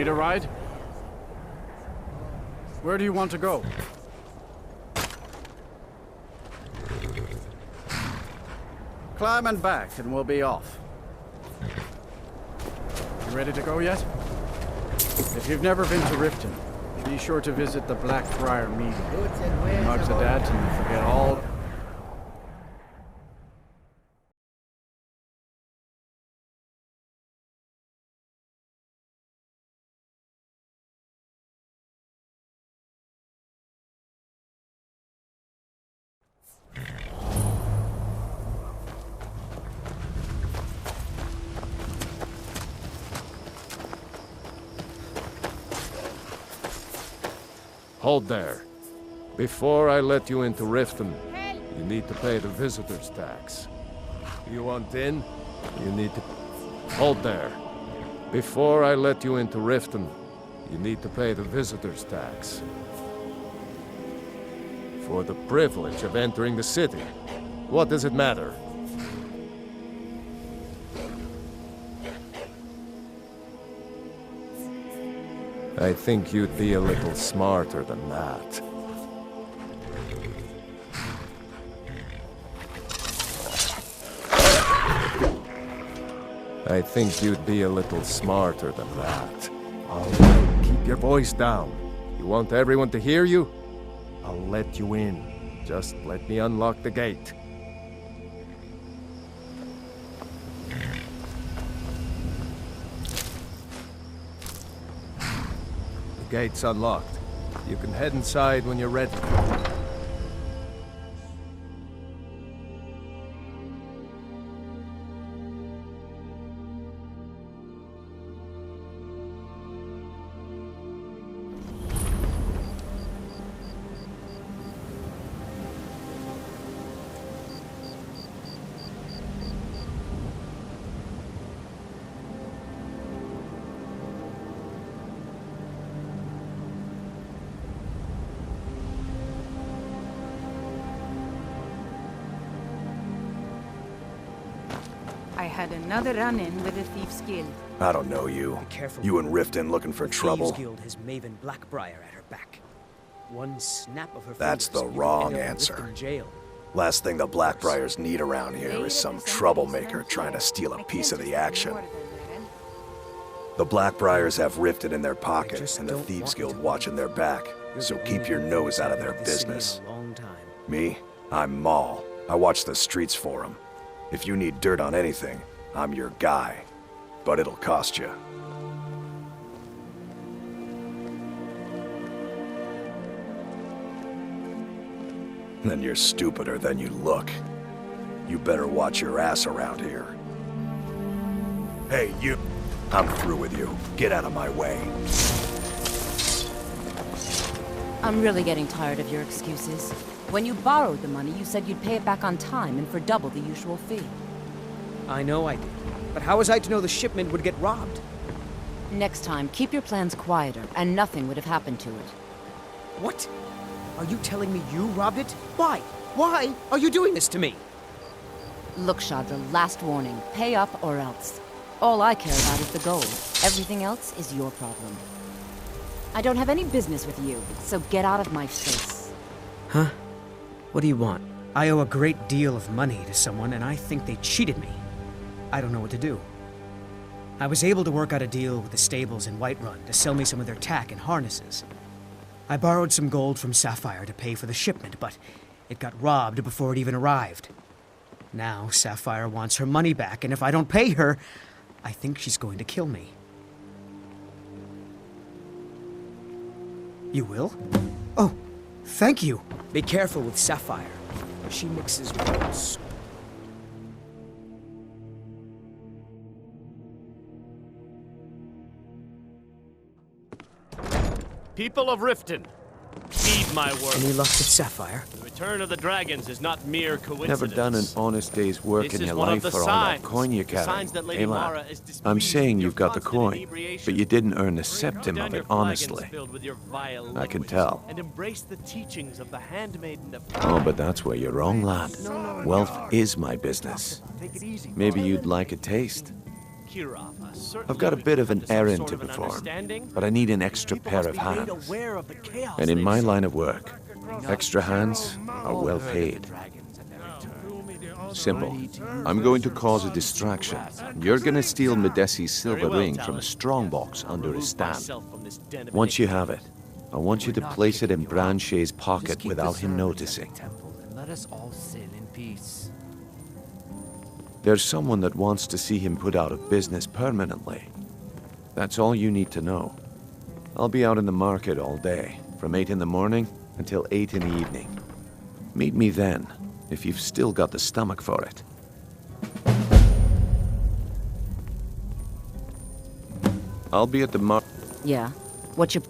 Need a ride? Where do you want to go? Climb and back, and we'll be off. You ready to go yet? If you've never been to Riften, be sure to visit the Blackfriar meeting. It marks a dad and you forget all... Hold there. Before I let you into Riften, you need to pay the visitor's tax. You want in? You need to... Hold there. Before I let you into Riften, you need to pay the visitor's tax. For the privilege of entering the city. What does it matter? I think you'd be a little smarter than that. I think you'd be a little smarter than that. All right, keep your voice down. You want everyone to hear you? I'll let you in. Just let me unlock the gate. The gate's unlocked. You can head inside when you're ready. I had another run-in with the Thieves' Guild. I don't know you. Be careful. You and Riften looking for trouble? The Thieves' Guild has Maven Blackbriar at her back. One snap of her That's fingers, the and you wrong end up in answer. Riften jail. Last thing the Blackbriars need around here is some troublemaker trying to steal a piece of the action. The Blackbriars have Riften in their pocket, and the Thieves Guild watching their back, so keep your nose out of their business. Me? I'm Maul. I watch the streets for them. If you need dirt on anything, I'm your guy. But it'll cost you. Then you're stupider than you look. You better watch your ass around here. Hey, you! I'm through with you. Get out of my way. I'm really getting tired of your excuses. When you borrowed the money, you said you'd pay it back on time and for double the usual fee. I know I did. But how was I to know the shipment would get robbed? Next time, keep your plans quieter, and nothing would have happened to it. What? Are you telling me you robbed it? Why? Why are you doing this to me? Look, Shadra, last warning. Pay up or else. All I care about is the gold. Everything else is your problem. I don't have any business with you, so get out of my face. Huh? What do you want? I owe a great deal of money to someone, and I think they cheated me. I don't know what to do. I was able to work out a deal with the stables in Whiterun to sell me some of their tack and harnesses. I borrowed some gold from Sapphire to pay for the shipment, but it got robbed before it even arrived. Now Sapphire wants her money back, and if I don't pay her, I think she's going to kill me. You will? Oh, thank you. Be careful with Sapphire. She mixes words. People of Riften, heed my word. Any luck with Sapphire? The return of the dragons is not mere coincidence. Never done an honest day's work This in is your one of life the for all that signs. coin you're The carrying. signs that Lady Hey, Mara lad, is displeased I'm saying with you've your got the constant coin, inebriation. but you didn't earn a Bring septim down of your it flagons honestly. filled with your vile I can liquids, tell. And embrace the teachings of the handmaiden of Oh, but that's where you're wrong, lad. Wealth is my business. Take it easy. Maybe you'd like a taste. Kirov, I've got a bit of an errand to perform, but I need an extra pair of hands. And in my line of work, extra hands are well paid. Simple. I'm going to cause a distraction. You're gonna steal Medesi's silver ring from a strongbox under his stand. Once you have it, I want you to place it in Branche's pocket without him noticing. Let us all sit in peace. There's someone that wants to see him put out of business permanently. That's all you need to know. I'll be out in the market all day, from 8 in the morning until 8 in the evening. Meet me then, if you've still got the stomach for it. I'll be at the Yeah? What's your...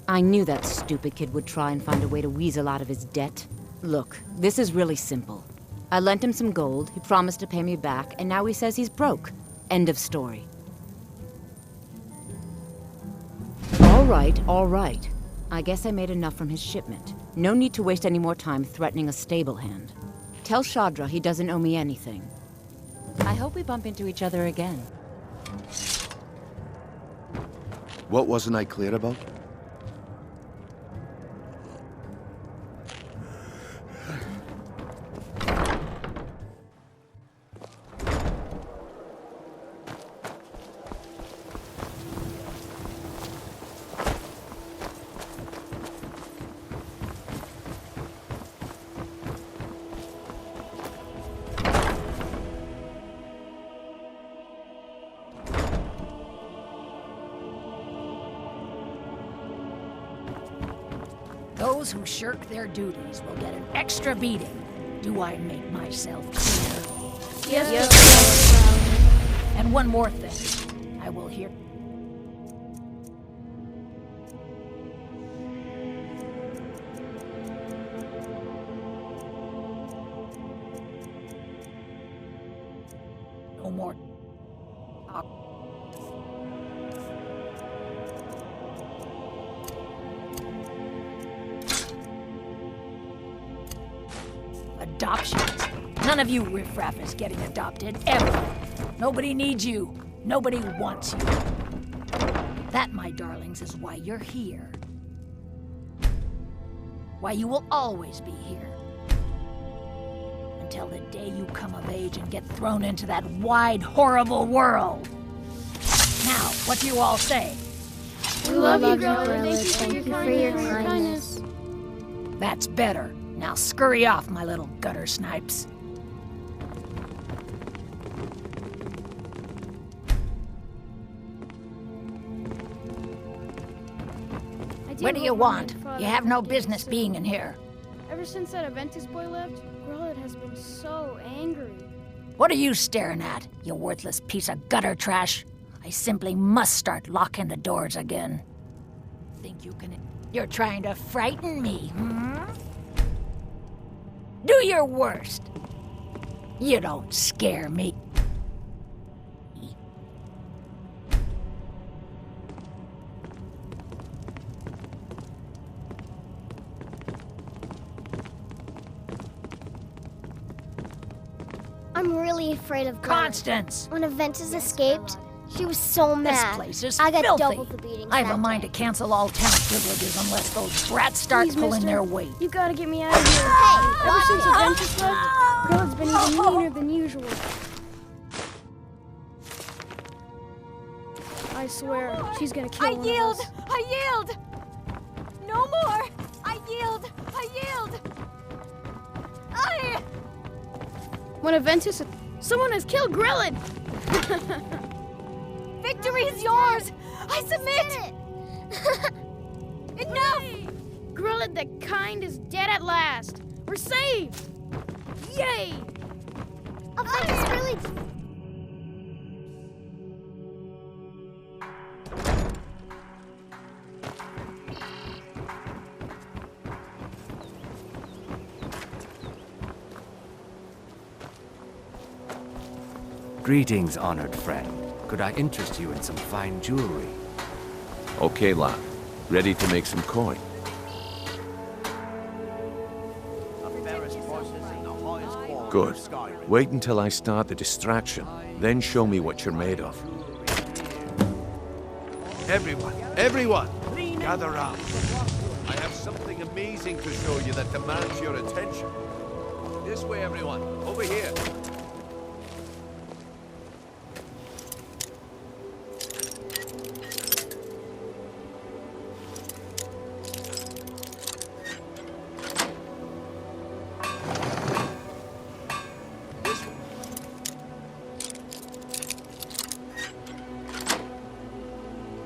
I knew that stupid kid would try and find a way to weasel out of his debt. Look, this is really simple. I lent him some gold, he promised to pay me back, and now he says he's broke. End of story. All right. I guess I made enough from his shipment. No need to waste any more time threatening a stable hand. Tell Shadra he doesn't owe me anything. I hope we bump into each other again. What wasn't I clear about? Those who shirk their duties will get an extra beating. Do I make myself clear? Yes. And one more thing. I will hear... No more... Adoptions. None of you riffraff is getting adopted, ever. Nobody needs you. Nobody wants you. That, my darlings, is why you're here. Why you will always be here. Until the day you come of age and get thrown into that wide, horrible world. Now, what do you all say? We love you, Grilla. Thank you for your kindness. That's better. Now scurry off, my little gutter snipes. What do you want? You have no business being in here. Ever since that Aventus boy left, Grillad has been so angry. What are you staring at, you worthless piece of gutter trash? I simply must start locking the doors again. Think you can... You're trying to frighten me, hmm? Do your worst. You don't scare me. I'm really afraid of Constance! When Aventus escaped, she was so This mad. place is I got filthy. double the beatings I have a that mind day. to cancel all town privileges unless those brats start Please, pulling mister, their weight. You gotta get me out of here. Hey, Ever since what? Aventus left, Grillad's been even meaner than usual. I swear, she's gonna kill one of us. I yield! No more! I yield! When Aventus... Someone has killed Grillad! Victory is yours! I submit! Enough! Grillad the Kind is dead at last! We're saved! Yay! Aventus really... Greetings, honored friend. Could I interest you in some fine jewelry? Okay, lad. Ready to make some coin. The fairest horses in the highest quality. Good. Wait until I start the distraction, then show me what you're made of. Everyone, gather round. I have something amazing to show you that demands your attention. This way, everyone. Over here.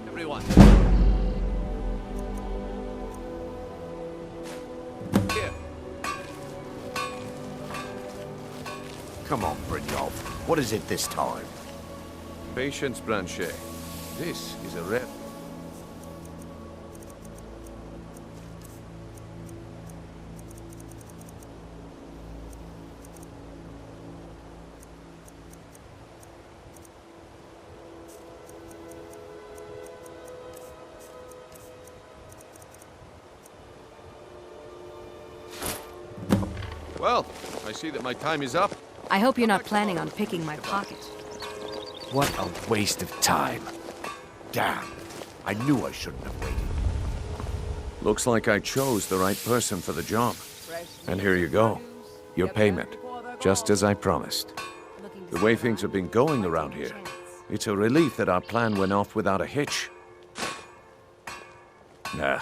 Everyone. Here. Come on, Brynjolf. What is it this time? Patience, Branche. This is a rare... Well, I see that my time is up. I hope you're not planning on picking my pocket. What a waste of time. Damn. I knew I shouldn't have waited. Looks like I chose the right person for the job. And here you go. Your payment. Just as I promised. The way things have been going around here, it's a relief that our plan went off without a hitch. Nah.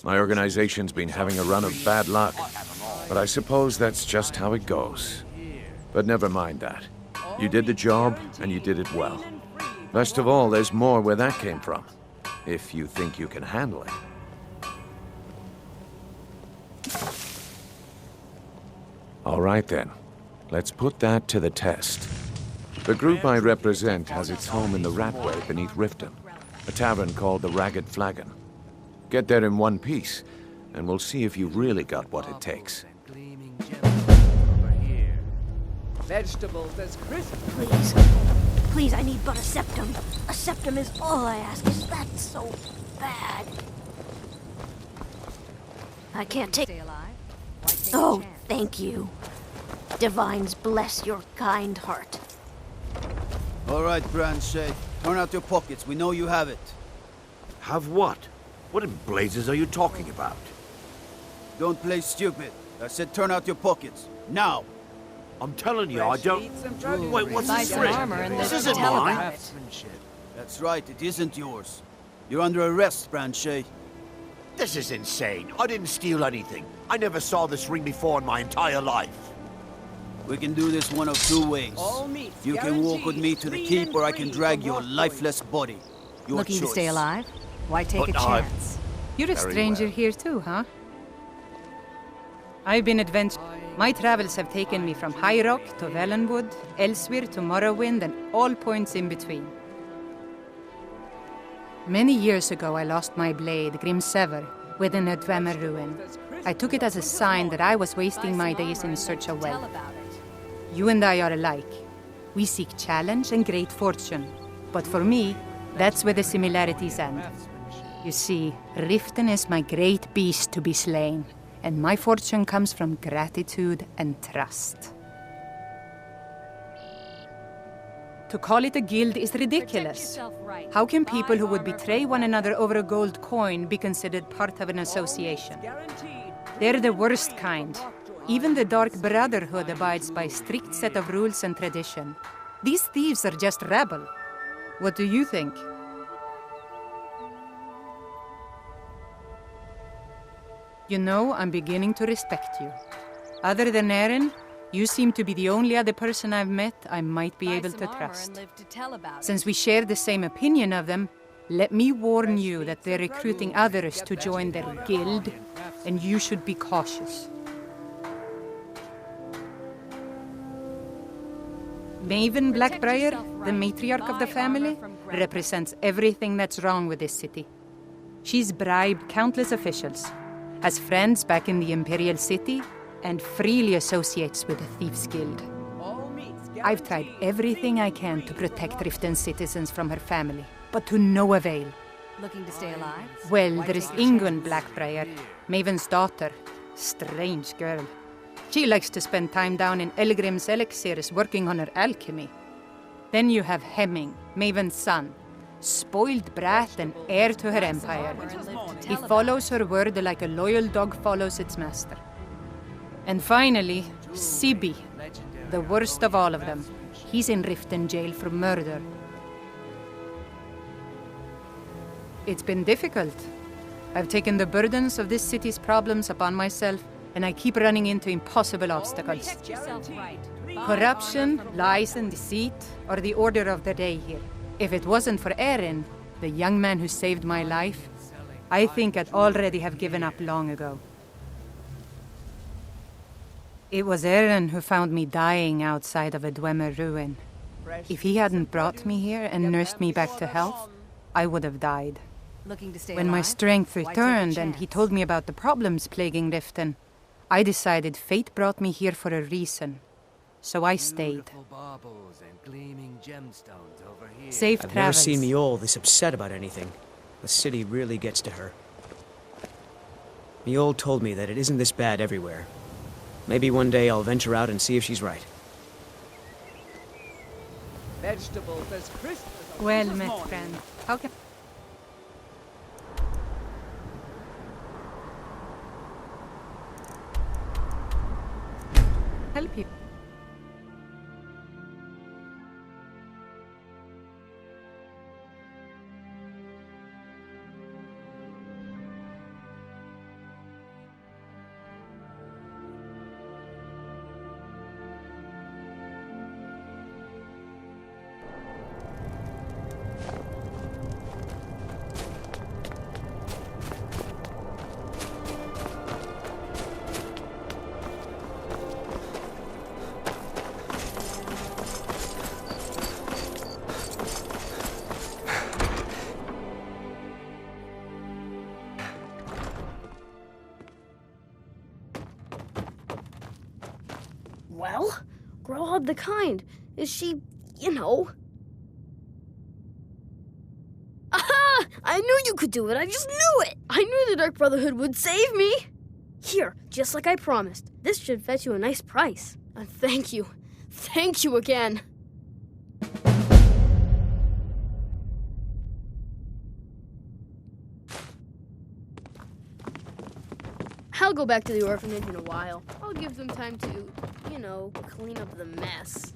My organization's been having a run of bad luck. But I suppose that's just how it goes. But never mind that. You did the job, and you did it well. Best of all, there's more where that came from. If you think you can handle it. All right then. Let's put that to the test. The group I represent has its home in the Ratway beneath Riften, a tavern called the Ragged Flagon. Get there in one piece, and we'll see if you've really got what it takes. Vegetables as crisp. Please. Please, I need but a septum. A septum is all I ask. Is that so bad? I can't take... Oh, thank you. Divines bless your kind heart. All right, Branche. Turn out your pockets. We know you have it. Have what? What in blazes are you talking about? Don't play stupid. I said turn out your pockets. Now! I'm telling you, I don't... Wait, what's this ring? This isn't mine. That's right, it isn't yours. You're under arrest, Branche. This is insane. I didn't steal anything. I never saw this ring before in my entire life. We can do this one of two ways. You can walk with me to the keep, or I can drag your lifeless body. Your Looking choice. to stay alive? Why take a chance? You're a stranger here too, huh? I've been adventuring. My travels have taken me from High Rock to Valenwood, elsewhere to Morrowind, and all points in between. Many years ago, I lost my blade, Grimsever, within a Dwemer ruin. I took it as a sign that I was wasting my days in search of wealth. You and I are alike. We seek challenge and great fortune. But for me, that's where the similarities end. You see, Riften is my great beast to be slain, and my fortune comes from gratitude and trust. To call it a guild is ridiculous. How can people who would betray one another over a gold coin be considered part of an association? They're the worst kind. Even the Dark Brotherhood abides by a strict set of rules and tradition. These thieves are just rabble. What do you think? You know, I'm beginning to respect you. Other than Erin, you seem to be the only other person I've met I might be able to trust. Since we share the same opinion of them, let me warn you that they're recruiting others to join their guild, and you should be cautious. Maven Blackbriar, the matriarch of the family, represents everything that's wrong with this city. She's bribed countless officials, has friends back in the Imperial City, and freely associates with the Thieves Guild. I've tried everything I can to protect Riften's citizens from her family, but to no avail. Looking to stay alive? Well, there is Ingun Blackbriar, Maven's daughter. Strange girl. She likes to spend time down in Elgrim's elixirs working on her alchemy. Then you have Hemming, Maven's son. Spoiled brat and heir to her empire. He follows her word like a loyal dog follows its master. And finally, Sibi, the worst of all of them. He's in Riften jail for murder. It's been difficult. I've taken the burdens of this city's problems upon myself, and I keep running into impossible obstacles. Corruption, lies and deceit are the order of the day here. If it wasn't for Erin, the young man who saved my life, I think I'd already have given up long ago. It was Erin who found me dying outside of a Dwemer ruin. If he hadn't brought me here and nursed me back to health, I would have died. When my strength returned and he told me about the problems plaguing Riften, I decided fate brought me here for a reason. So I stayed. Safe travels. I've never seen Mjol this upset about anything. The city really gets to her. Mjol told me that it isn't this bad everywhere. Maybe one day I'll venture out and see if she's right. Vegetables as crisp as a Well Christmas met, morning. friend. How can... help you? Well, Grohub the Kind. Is she, you know... Aha! I knew you could do it. I just knew it. I knew the Dark Brotherhood would save me. Here, just like I promised. This should fetch you a nice price. And thank you. Thank you again. I'll go back to the orphanage in a while. I'll give them time to, you know, clean up the mess.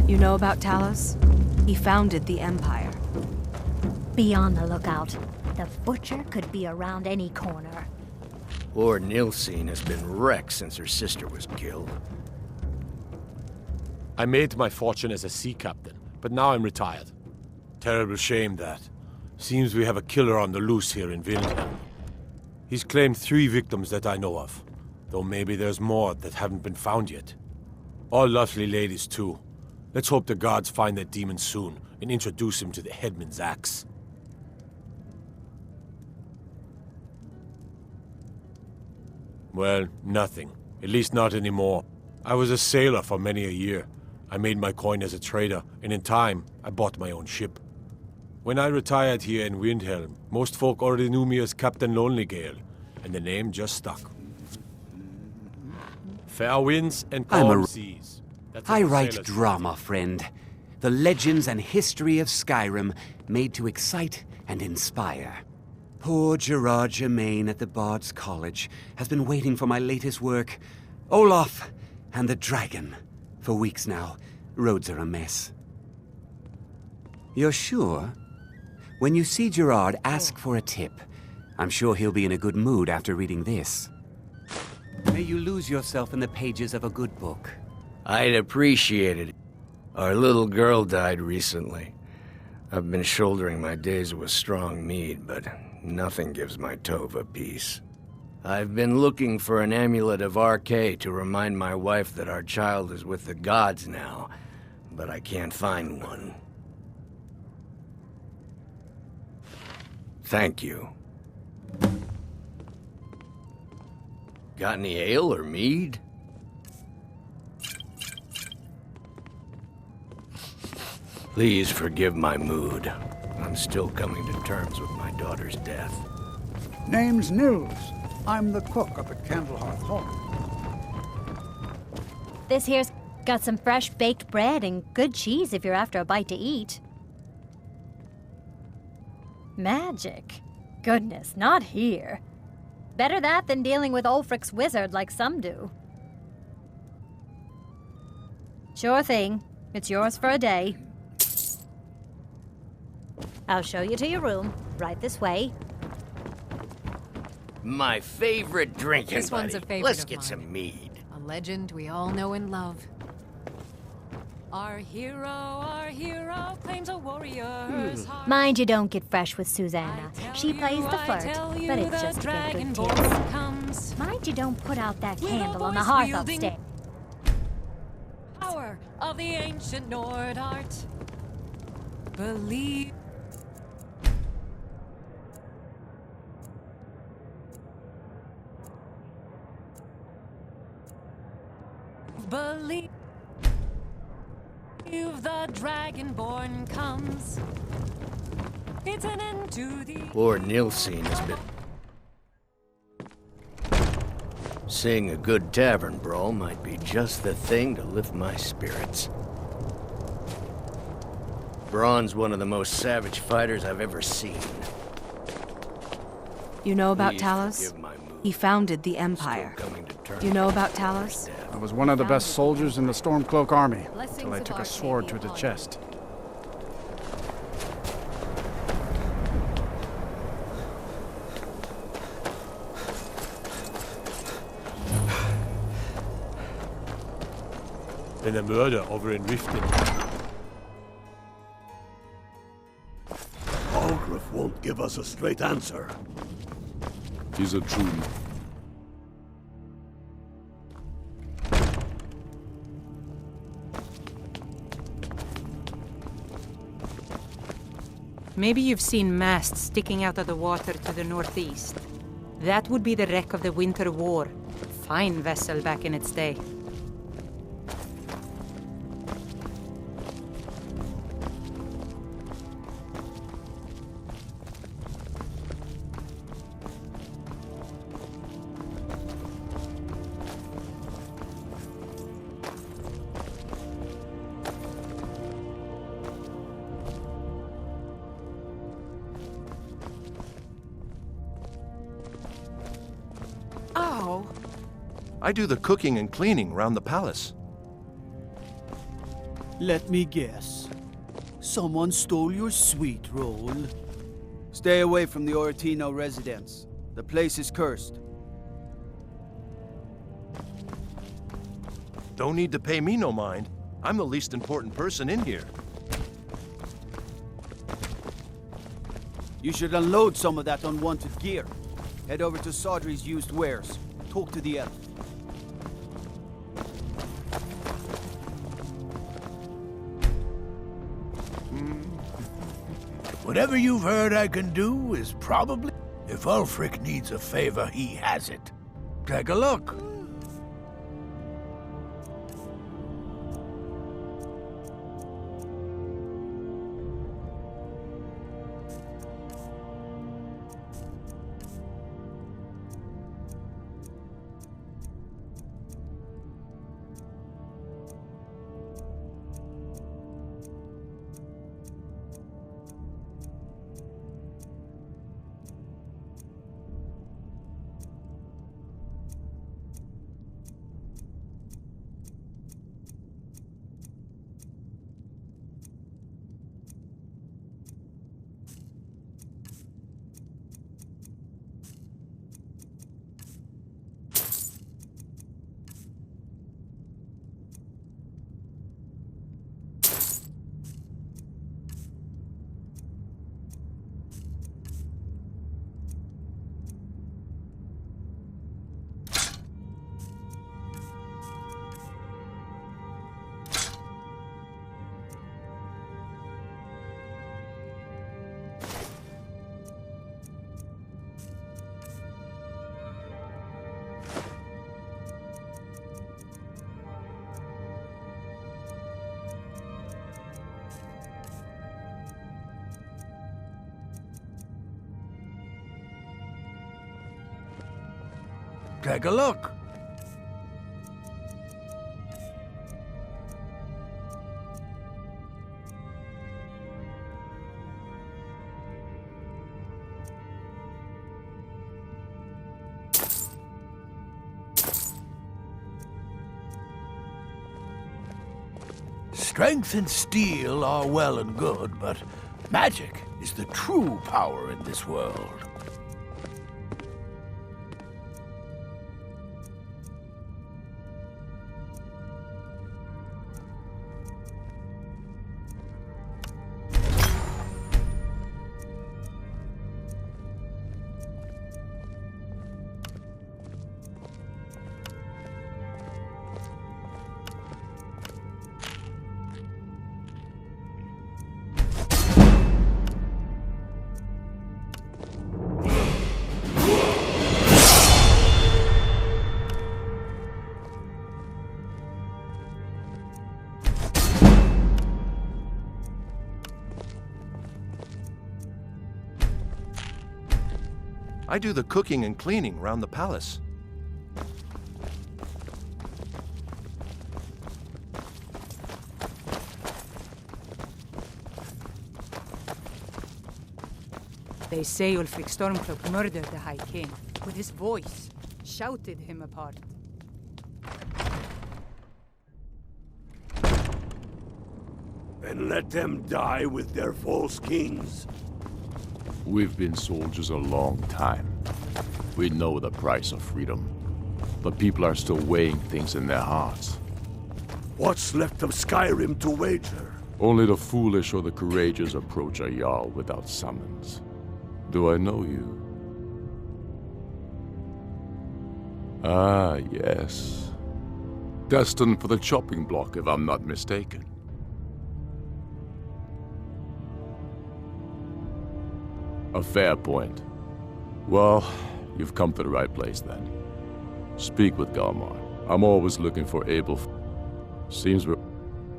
You know about Talos? He founded the Empire. Be on the lookout. The Butcher could be around any corner. Lord Nilsine has been wrecked since her sister was killed. I made my fortune as a sea captain, but now I'm retired. Terrible shame, that. Seems we have a killer on the loose here in Windhelm. He's claimed 3 victims that I know of, though maybe there's more that haven't been found yet. All lovely ladies, too. Let's hope the gods find that demon soon and introduce him to the headman's axe. Well, nothing. At least not anymore. I was a sailor for many a year. I made my coin as a trader, and in time, I bought my own ship. When I retired here in Windhelm, most folk already knew me as Captain Lonelygale, and the name just stuck. Fair winds and calm seas. That's I what write sailors drama, friend. The legends and history of Skyrim made to excite and inspire. Poor Gerard Germain at the Bard's College has been waiting for my latest work, Olaf and the Dragon, for weeks now. Roads are a mess. You're sure? When you see Gerard, ask for a tip. I'm sure he'll be in a good mood after reading this. May you lose yourself in the pages of a good book. I'd appreciate it. Our little girl died recently. I've been shouldering my days with strong mead, but nothing gives my Tova peace. I've been looking for an amulet of RK to remind my wife that our child is with the gods now, but I can't find one. Thank you. Got any ale or mead? Please forgive my mood. I'm still coming to terms with my daughter's death. Name's Nils. I'm the cook up at Candlehearth Hall. This here's got some fresh baked bread and good cheese if you're after a bite to eat. Magic? Goodness, not here. Better that than dealing with Ulfric's wizard like some do. Sure thing. It's yours for a day. I'll show you to your room. Right this way. My favorite drinking This one's a buddy. favorite Let's of get mine. some mead. A legend we all know and love. Our hero claims a warrior's heart. Mind you don't get fresh with Susanna. She plays the flirt, but it's just to get good tips. Mind you don't put out that candle on the hearth upstairs. Power of the ancient Nord art. Believe. Believe the Dragonborn comes. It's an end to the... Poor Nilsine has been... Seeing a good tavern brawl might be just the thing to lift my spirits. Braun's one of the most savage fighters I've ever seen. You know about Please Talos? forgive my mood. He founded the Empire. You know about Talos? I was one of the best soldiers in the Stormcloak army, until I took a sword to the chest. Been a murder over in Riften. Algriff won't give us a straight answer. He's a true... Maybe you've seen masts sticking out of the water to the northeast. That would be the wreck of the Winter War. Fine vessel back in its day. Oh. I do the cooking and cleaning around the palace. Let me guess. Someone stole your sweet roll. Stay away from the Oratino residence. The place is cursed. Don't need to pay me no mind. I'm the least important person in here. You should unload some of that unwanted gear. Head over to Sodri's used wares. Talk to the elf. Whatever you've heard I can do is probably... If Ulfric needs a favor, he has it. Take a look. Take a look. Strength and steel are well and good, but magic is the true power in this world. I do the cooking and cleaning around the palace. They say Ulfric Stormcloak murdered the High King. With his voice, shouted him apart. And let them die with their false kings. We've been soldiers a long time. We know the price of freedom. But people are still weighing things in their hearts. What's left of Skyrim to wager? Only the foolish or the courageous approach a Jarl without summons. Do I know you? Ah, yes. Destined for the chopping block, if I'm not mistaken. A fair point. Well, you've come to the right place then. Speak with Galmar. I'm always looking for able... Seems we're...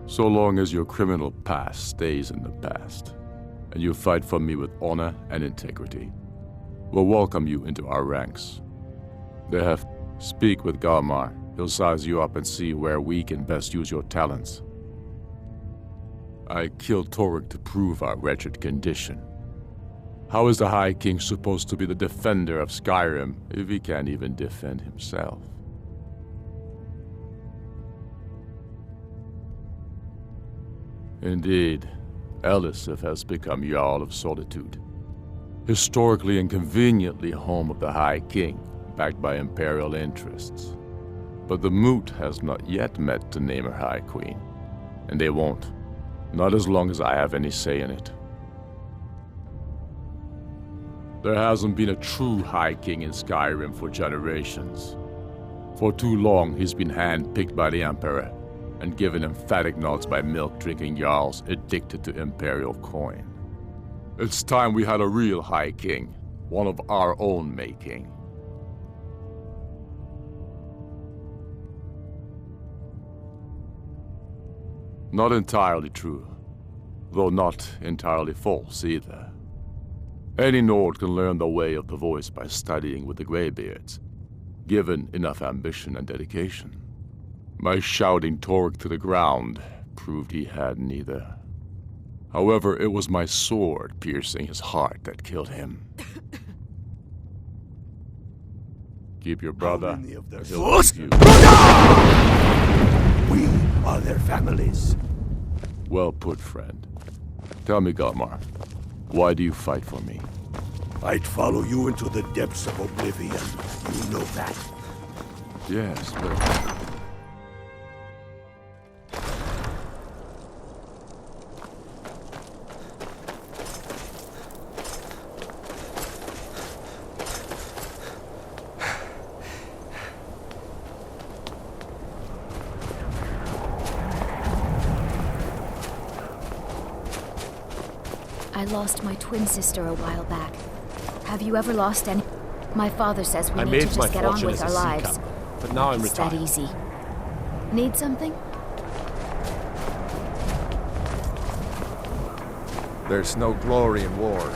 So long as your criminal past stays in the past, and you fight for me with honor and integrity, we'll welcome you into our ranks. They have... Speak with Galmar. He'll size you up and see where we can best use your talents. I killed Torek to prove our wretched condition. How is the High King supposed to be the defender of Skyrim if he can't even defend himself? Indeed, Elisif has become Jarl of Solitude. Historically and conveniently home of the High King, backed by Imperial interests. But the Moot has not yet met to name her High Queen. And they won't. Not as long as I have any say in it. There hasn't been a true High King in Skyrim for generations. For too long, he's been hand-picked by the Emperor, and given emphatic nods by milk-drinking Jarls addicted to Imperial coin. It's time we had a real High King, one of our own making. Not entirely true, though not entirely false either. Any Nord can learn the way of the voice by studying with the Greybeards, given enough ambition and dedication. My shouting Torek to the ground proved he had neither. However, it was my sword piercing his heart that killed him. Keep your brother. How many of their he'll keep you. We are their families. Well put, friend. Tell me, Galmar, why do you fight for me? I'd follow you into the depths of oblivion. You know that. Yes, but... I lost my twin sister a while back. Have you ever lost any? My father says we need to just get on with our lives. But now I'm It's retired. that easy. Need something? There's no glory in war.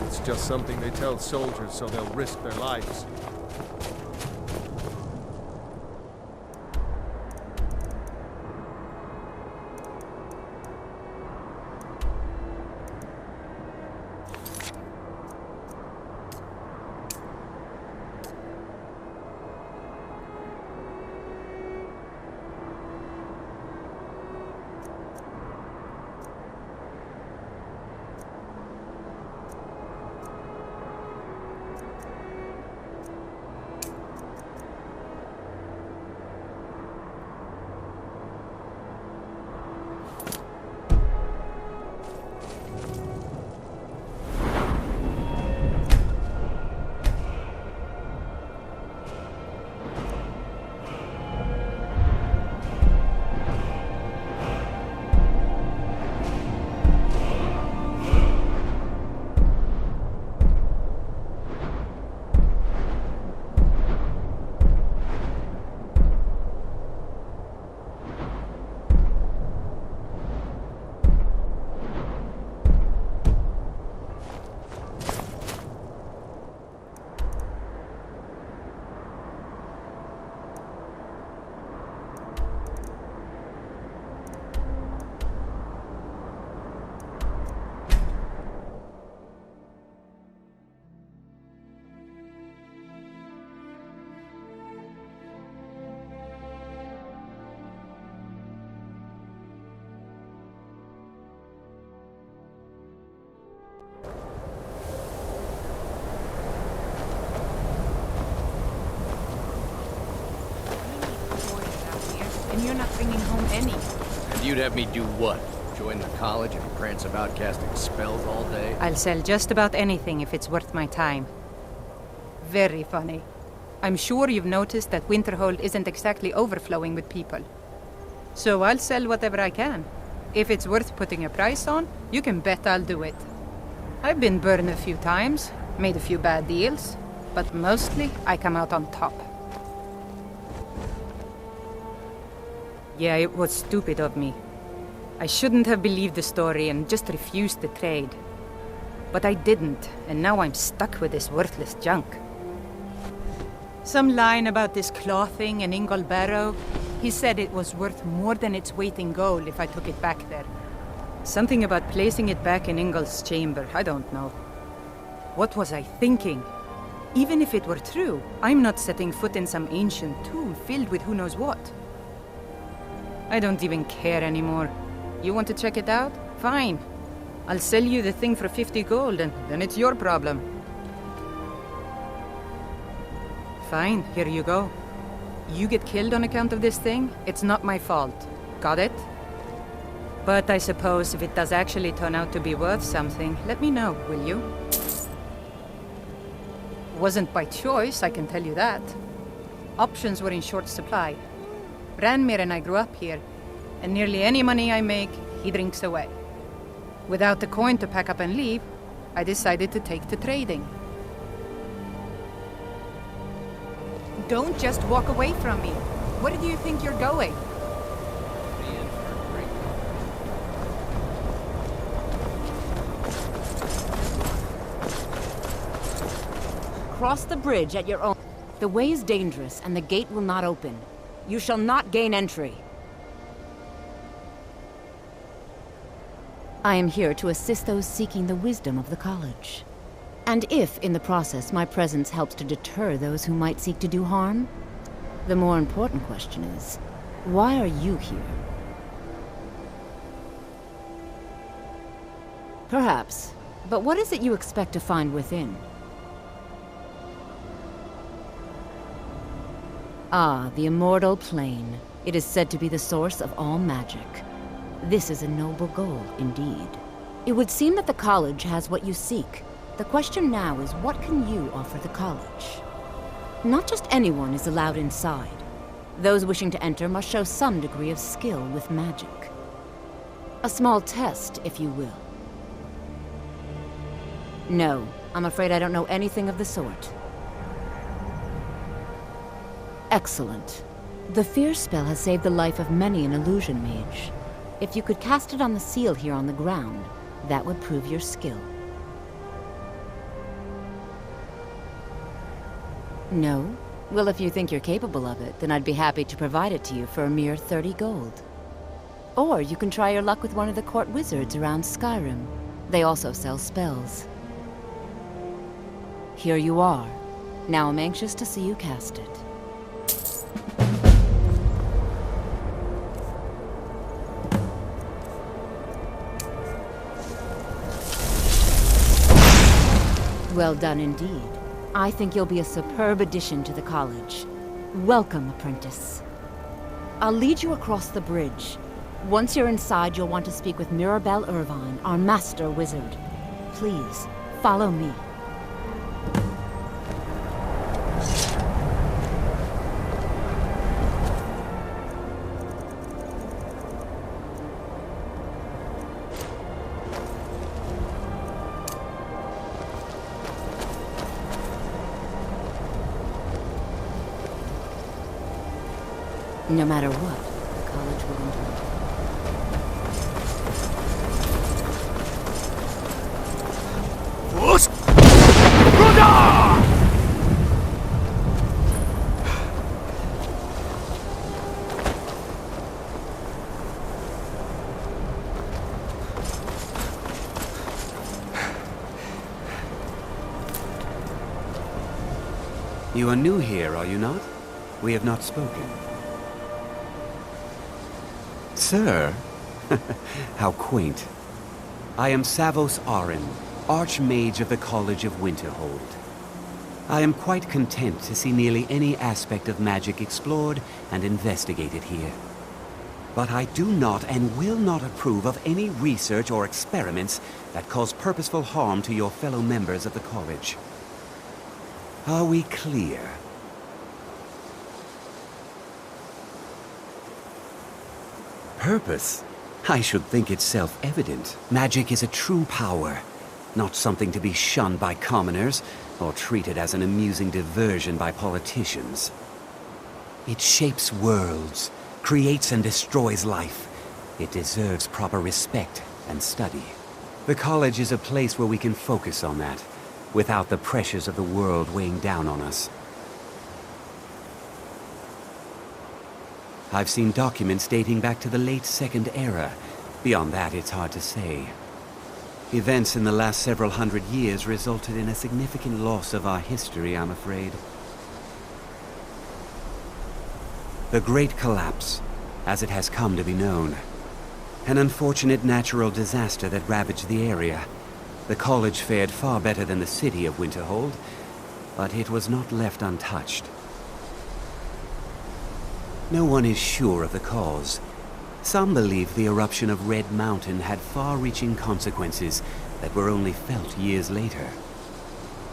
It's just something they tell soldiers so they'll risk their lives. you're not bringing home any. And you'd have me do what? Join the college and prance about casting spells all day? I'll sell just about anything if it's worth my time. Very funny. I'm sure you've noticed that Winterhold isn't exactly overflowing with people. So I'll sell whatever I can. If it's worth putting a price on, you can bet I'll do it. I've been burned a few times, made a few bad deals, but mostly I come out on top. Yeah, it was stupid of me. I shouldn't have believed the story and just refused the trade. But I didn't, and now I'm stuck with this worthless junk. Some line about this clothing in Ingol Barrow. He said it was worth more than its weight in gold if I took it back there. Something about placing it back in Ingol's chamber, I don't know. What was I thinking? Even if it were true, I'm not setting foot in some ancient tomb filled with who knows what. I don't even care anymore. You want to check it out? Fine. I'll sell you the thing for 50 gold, and then it's your problem. Fine, here you go. You get killed on account of this thing, it's not my fault. Got it? But I suppose if it does actually turn out to be worth something, let me know, will you? Wasn't by choice, I can tell you that. Options were in short supply. Branmir and I grew up here, and nearly any money I make, he drinks away. Without the coin to pack up and leave, I decided to take to trading. Don't just walk away from me. Where do you think you're going? Cross the bridge at your own. The way is dangerous, and the gate will not open. You shall not gain entry. I am here to assist those seeking the wisdom of the college. And if, in the process, my presence helps to deter those who might seek to do harm, the more important question is, why are you here? Perhaps, but what is it you expect to find within? Ah, the immortal plane. It is said to be the source of all magic. This is a noble goal, indeed. It would seem that the college has what you seek. The question now is, what can you offer the college? Not just anyone is allowed inside. Those wishing to enter must show some degree of skill with magic. A small test, if you will. No, I'm afraid I don't know anything of the sort. Excellent. The fear spell has saved the life of many an illusion mage. If you could cast it on the seal here on the ground, that would prove your skill. No? Well, if you think you're capable of it, then I'd be happy to provide it to you for a mere 30 gold. Or you can try your luck with one of the court wizards around Skyrim. They also sell spells. Here you are. Now I'm anxious to see you cast it. Well done indeed. I think you'll be a superb addition to the college. Welcome, apprentice. I'll lead you across the bridge. Once you're inside, you'll want to speak with Mirabelle Irvine, our master wizard. Please, follow me. No matter what, the college will endure. You are new here, are you not? We have not spoken. Sir? How quaint. I am Savos Arin, Archmage of the College of Winterhold. I am quite content to see nearly any aspect of magic explored and investigated here. But I do not and will not approve of any research or experiments that cause purposeful harm to your fellow members of the college. Are we clear? Purpose? I should think it's self-evident. Magic is a true power, not something to be shunned by commoners or treated as an amusing diversion by politicians. It shapes worlds, creates and destroys life. It deserves proper respect and study. The college is a place where we can focus on that, without the pressures of the world weighing down on us. I've seen documents dating back to the late Second Era. Beyond that, it's hard to say. Events in the last several hundred years resulted in a significant loss of our history, I'm afraid. The Great Collapse, as it has come to be known. An unfortunate natural disaster that ravaged the area. The college fared far better than the city of Winterhold, but it was not left untouched. No one is sure of the cause. Some believe the eruption of Red Mountain had far-reaching consequences that were only felt years later.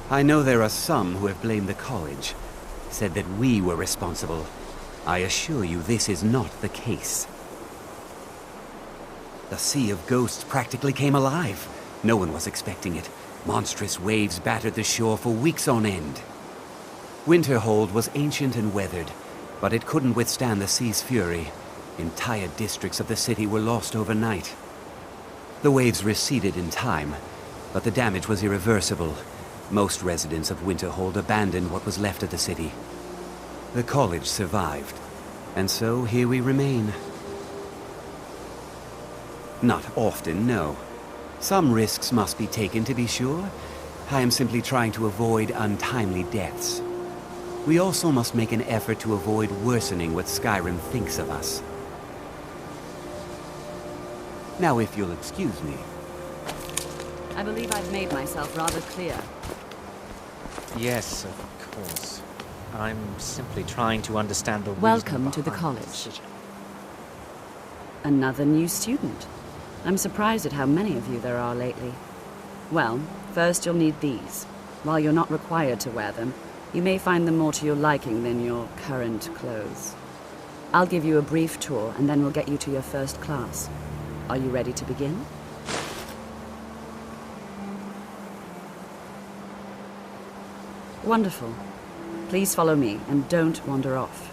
I know there are some who have blamed the college, said that we were responsible. I assure you this is not the case. The Sea of Ghosts practically came alive. No one was expecting it. Monstrous waves battered the shore for weeks on end. Winterhold was ancient and weathered, but it couldn't withstand the sea's fury. Entire districts of the city were lost overnight. The waves receded in time, but the damage was irreversible. Most residents of Winterhold abandoned what was left of the city. The college survived, and so here we remain. Not often, no. Some risks must be taken, to be sure. I am simply trying to avoid untimely deaths. We also must make an effort to avoid worsening what Skyrim thinks of us. Now, if you'll excuse me. I believe I've made myself rather clear. Yes, of course. I'm simply trying to understand the Welcome to the college. Another new student. I'm surprised at how many of you there are lately. Well, first you'll need these. While you're not required to wear them, you may find them more to your liking than your current clothes. I'll give you a brief tour, and then we'll get you to your first class. Are you ready to begin? Wonderful. Please follow me, and don't wander off.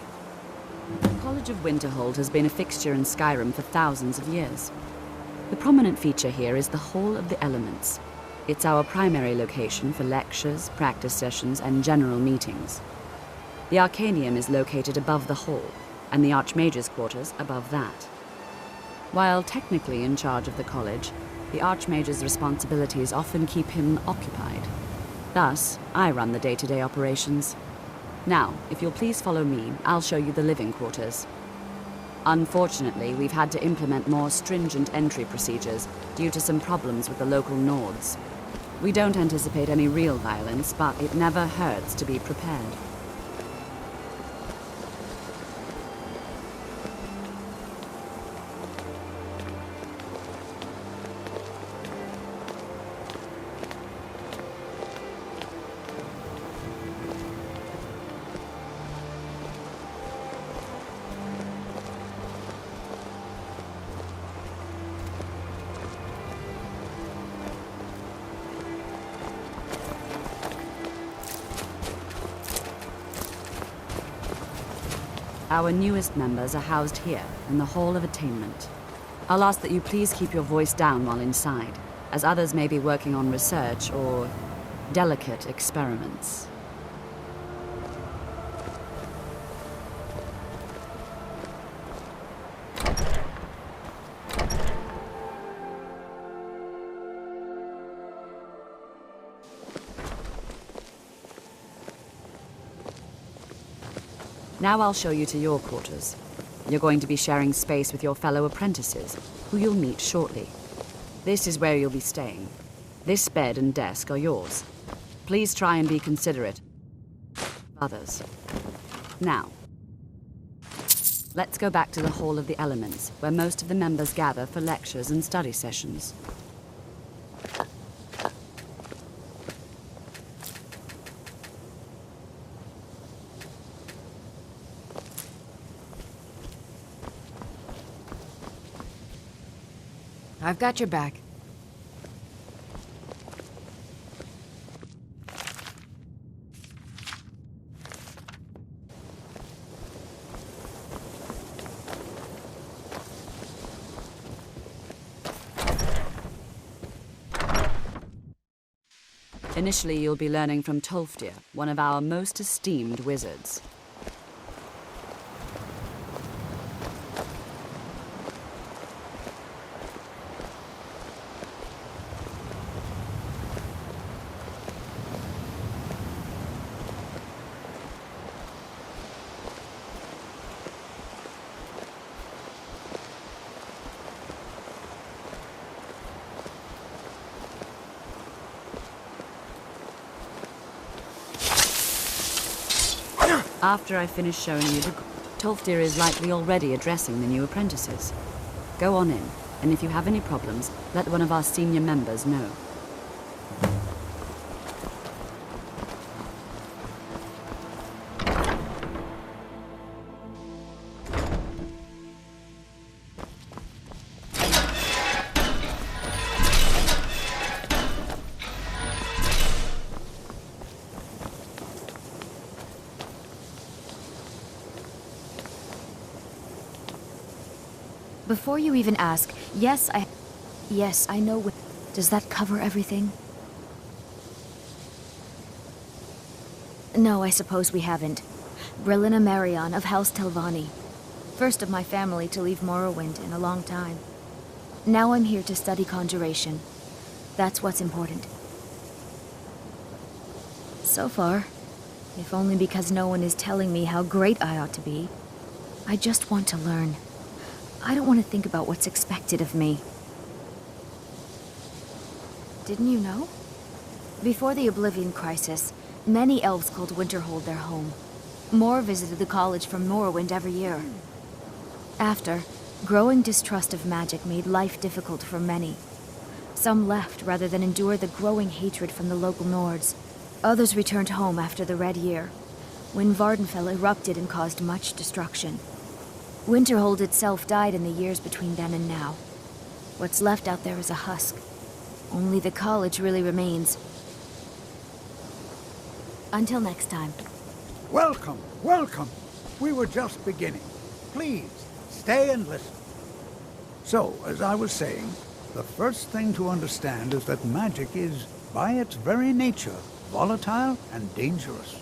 The College of Winterhold has been a fixture in Skyrim for thousands of years. The prominent feature here is the Hall of the Elements. It's our primary location for lectures, practice sessions, and general meetings. The Arcanium is located above the hall, and the Archmage's quarters above that. While technically in charge of the college, the Archmage's responsibilities often keep him occupied. Thus, I run the day-to-day operations. Now, if you'll please follow me, I'll show you the living quarters. Unfortunately, we've had to implement more stringent entry procedures due to some problems with the local Nords. We don't anticipate any real violence, but it never hurts to be prepared. Our newest members are housed here, in the Hall of Attainment. I'll ask that you please keep your voice down while inside, as others may be working on research or delicate experiments. Now I'll show you to your quarters. You're going to be sharing space with your fellow apprentices, who you'll meet shortly. This is where you'll be staying. This bed and desk are yours. Please try and be considerate of others. Now, Let's go back to the Hall of the Elements, where most of the members gather for lectures and study sessions. I've got your back. Initially, you'll be learning from Tolfdir, one of our most esteemed wizards. After I finish showing you Tolfdir is likely already addressing the new apprentices. Go on in, and if you have any problems, let one of our senior members know. Before you even ask, yes, I know. Does that cover everything? No, I suppose we haven't. Brillina Marion of House Telvanni. First of my family to leave Morrowind in a long time. Now I'm here to study conjuration. That's what's important. So far, if only because no one is telling me how great I ought to be, I just want to learn. I don't want to think about what's expected of me. Didn't you know? Before the Oblivion Crisis, many elves called Winterhold their home. More visited the college from Morrowind every year. After, growing distrust of magic made life difficult for many. Some left rather than endure the growing hatred from the local Nords. Others returned home after the Red Year, when Vardenfell erupted and caused much destruction. Winterhold itself died in the years between then and now. What's left out there is a husk. Only the college really remains. Until next time. Welcome, welcome. We were just beginning. Please, stay and listen. So, as I was saying, the first thing to understand is that magic is, by its very nature, volatile and dangerous.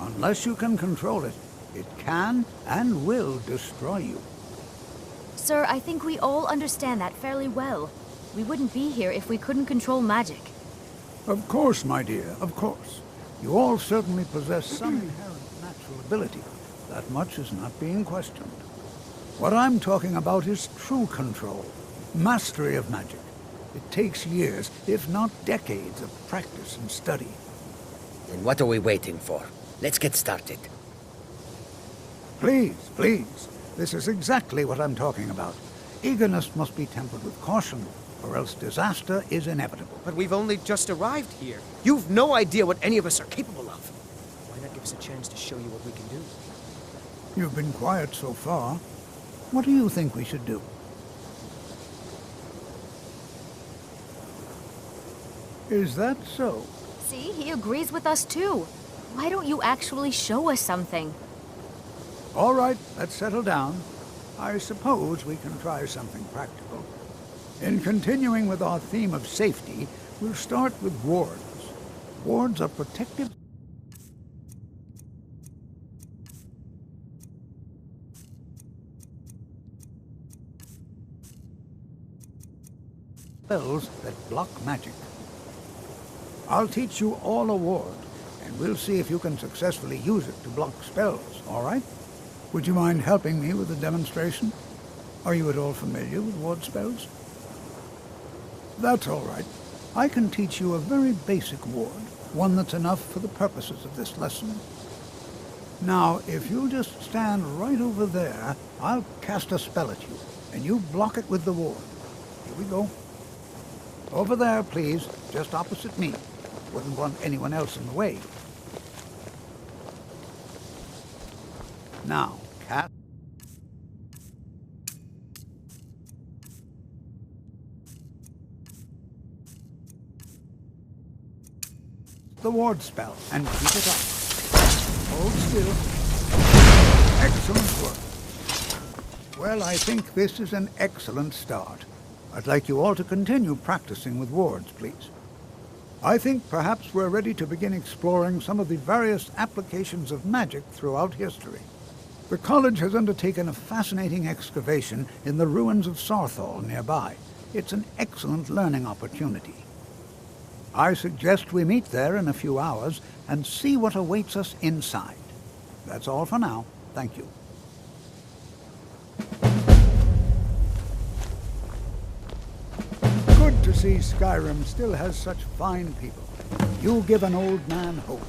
Unless you can control it, it can and will destroy you. Sir, I think we all understand that fairly well. We wouldn't be here if we couldn't control magic. Of course, my dear, of course. You all certainly possess some inherent natural ability. That much is not being questioned. What I'm talking about is true control, mastery of magic. It takes years, if not decades, of practice and study. Then what are we waiting for? Let's get started. Please, please. This is exactly what I'm talking about. Eagerness must be tempered with caution, or else disaster is inevitable. But we've only just arrived here. You've no idea what any of us are capable of. Why not give us a chance to show you what we can do? You've been quiet so far. What do you think we should do? Is that so? See, he agrees with us too. Why don't you actually show us something? All right, let's settle down. I suppose we can try something practical. In continuing with our theme of safety, we'll start with wards. Wards are protective spells that block magic. I'll teach you all a ward, and we'll see if you can successfully use it to block spells, all right? Would you mind helping me with the demonstration? Are you at all familiar with ward spells? That's all right. I can teach you a very basic ward, one that's enough for the purposes of this lesson. Now, if you just stand right over there, I'll cast a spell at you, and you block it with the ward. Here we go. Over there, please, just opposite me. Wouldn't want anyone else in the way. Now, cast... the ward spell, and keep it up. Hold still. Excellent work. Well, I think this is an excellent start. I'd like you all to continue practicing with wards, please. I think perhaps we're ready to begin exploring some of the various applications of magic throughout history. The college has undertaken a fascinating excavation in the ruins of Sarthal nearby. It's an excellent learning opportunity. I suggest we meet there in a few hours and see what awaits us inside. That's all for now. Thank you. Good to see Skyrim still has such fine people. You give an old man hope.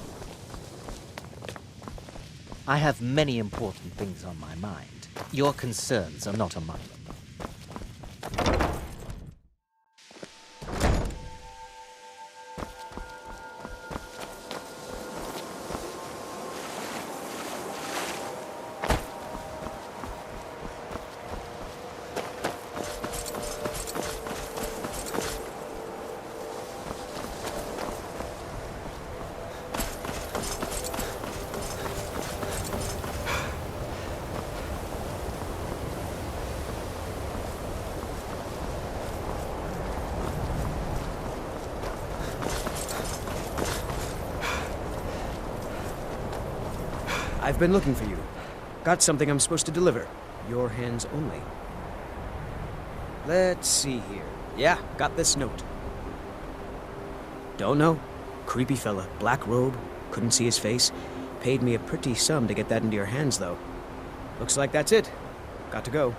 I have many important things on my mind. Your concerns are not among them. I've been looking for you. Got something I'm supposed to deliver. Your hands only. Let's see here. Yeah, got this note. Don't know. Creepy fella. Black robe. Couldn't see his face. Paid me a pretty sum to get that into your hands, though. Looks like that's it. Got to go.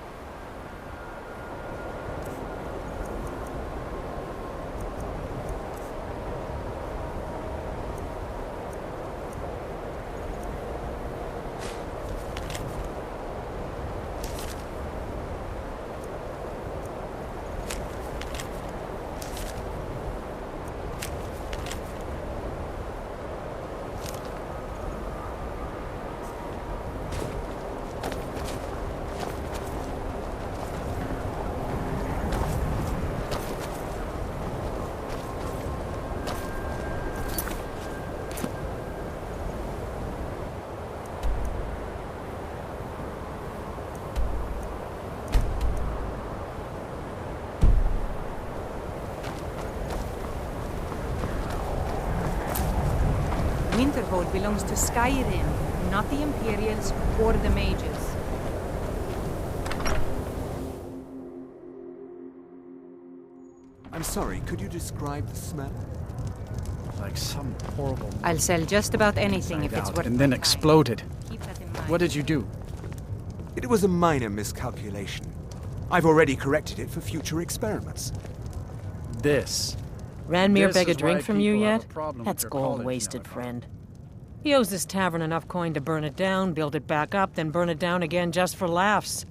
Winterhold belongs to Skyrim, not the Imperials or the Mages. I'm sorry, could you describe the smell? Like some horrible... I'll sell just about anything if it's worth... And then exploded. What did you do? It was a minor miscalculation. I've already corrected it for future experiments. This. Ranmir beg a is drink why from you people have yet? a problem with That's their gold college wasted, now. friend. He owes this tavern enough coin to burn it down, build it back up, then burn it down again just for laughs.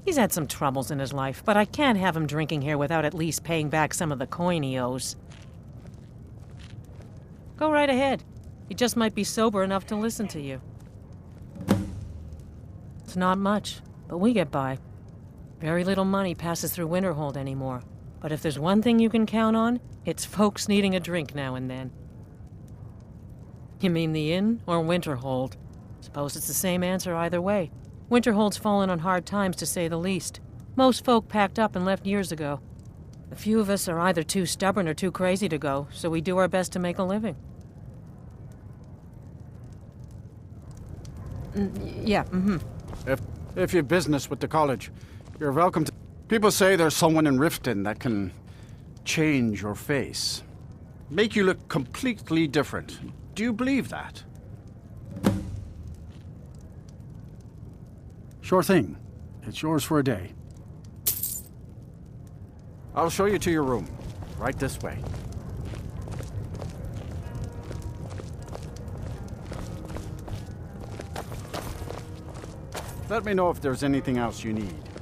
He's had some troubles in his life, but I can't have him drinking here without at least paying back some of the coin he owes. Go right ahead. He just might be sober enough to listen to you. It's not much, but we get by. Very little money passes through Winterhold anymore. But if there's one thing you can count on, it's folks needing a drink now and then. You mean the inn or Winterhold? Suppose it's the same answer either way. Winterhold's fallen on hard times, to say the least. Most folk packed up and left years ago. A few of us are either too stubborn or too crazy to go, so we do our best to make a living. Yeah, If you've business with the college, you're welcome to... People say there's someone in Riften that can change your face. Make you look completely different. Do you believe that? Sure thing. It's yours for a day. I'll show you to your room. Right this way. Let me know if there's anything else you need.